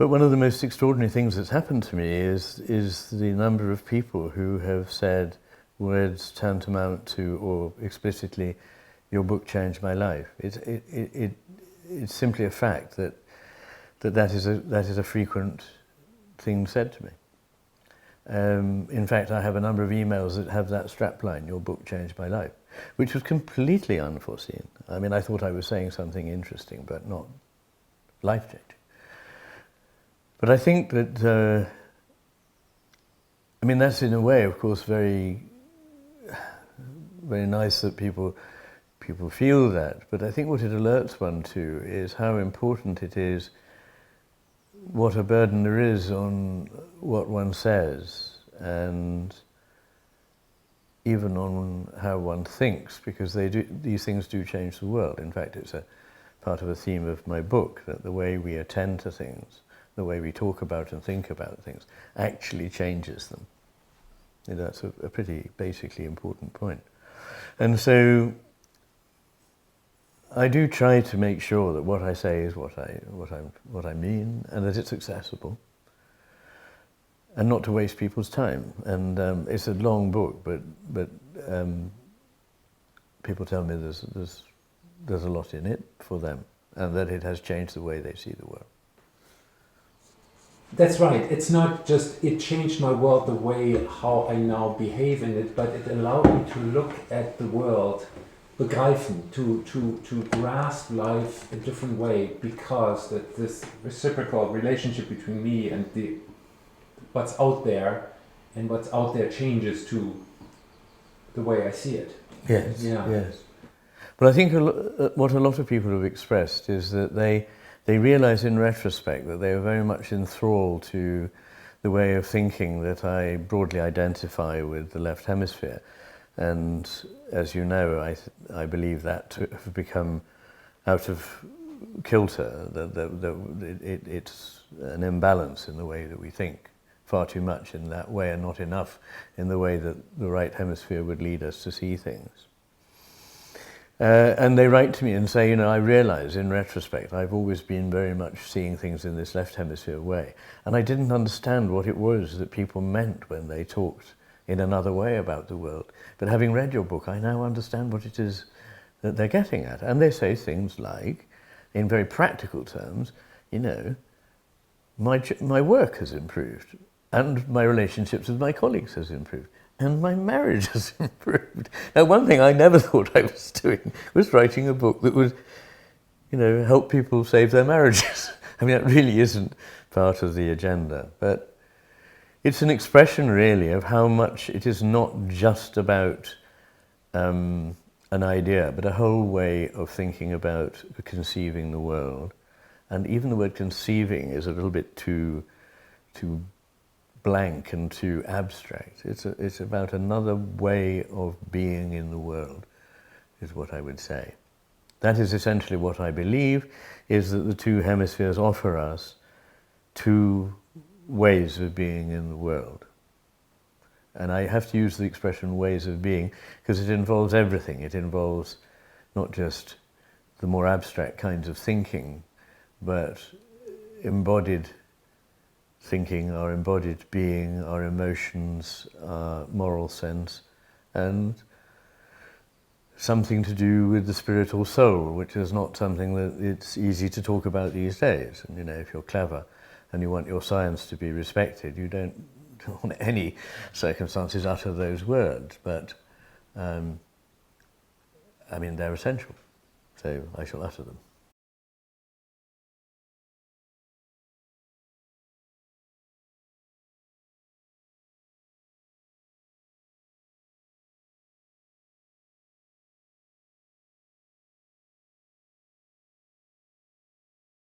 But one of the most extraordinary things that's happened to me is the number of people who have said words tantamount to, or explicitly, "Your book changed my life." It's simply a fact that is a frequent thing said to me. In fact, I have a number of emails that have that strapline, "Your book changed my life," which was completely unforeseen. I mean, I thought I was saying something interesting, but not life-changing. But I think that, I mean, that's in a way, of course, very, very nice that people feel that. But I think what it alerts one to is how important it is, what a burden there is on what one says, and even on how one thinks, because these things do change the world. In fact, it's a part of a theme of my book, that the way we attend to things, the way we talk about and think about things, actually changes them. You know, that's a pretty basically important point. And so I do try to make sure that what I say is what I mean, and that it's accessible, and not to waste people's time. And it's a long book, but people tell me there's a lot in it for them, and that it has changed the way they see the world. That's right. It's not just it changed my world the way how I now behave in it, but it allowed me to look at the world, begreifen, to grasp life a different way, because that this reciprocal relationship between me and what's out there, and what's out there changes to the way I see it. Yes, yeah. Yes. But I think what a lot of people have expressed is that they realize in retrospect that they are very much enthralled to the way of thinking that I broadly identify with the left hemisphere. And as you know, I believe that to have become out of kilter, it's an imbalance in the way that we think, far too much in that way and not enough in the way that the right hemisphere would lead us to see things. And they write to me and say, you know, I realize in retrospect I've always been very much seeing things in this left hemisphere way, and I didn't understand what it was that people meant when they talked in another way about the world. But having read your book, I now understand what it is that they're getting at. And they say things like, in very practical terms, you know, my work has improved, and my relationships with my colleagues has improved, and my marriage has improved. Now, one thing I never thought I was doing was writing a book that would, you know, help people save their marriages. I mean, that really isn't part of the agenda, but it's an expression really of how much it is not just about an idea, but a whole way of thinking about conceiving the world. And even the word conceiving is a little bit too blank and too abstract. It's about another way of being in the world, is what I would say. That is essentially what I believe, is that the two hemispheres offer us two ways of being in the world. And I have to use the expression ways of being because it involves everything. It involves not just the more abstract kinds of thinking, but embodied thinking, our embodied being, our emotions, our moral sense, and something to do with the spirit or soul, which is not something that it's easy to talk about these days. And you know, if you're clever and you want your science to be respected, you don't on any circumstances utter those words, but I mean, they're essential, so I shall utter them.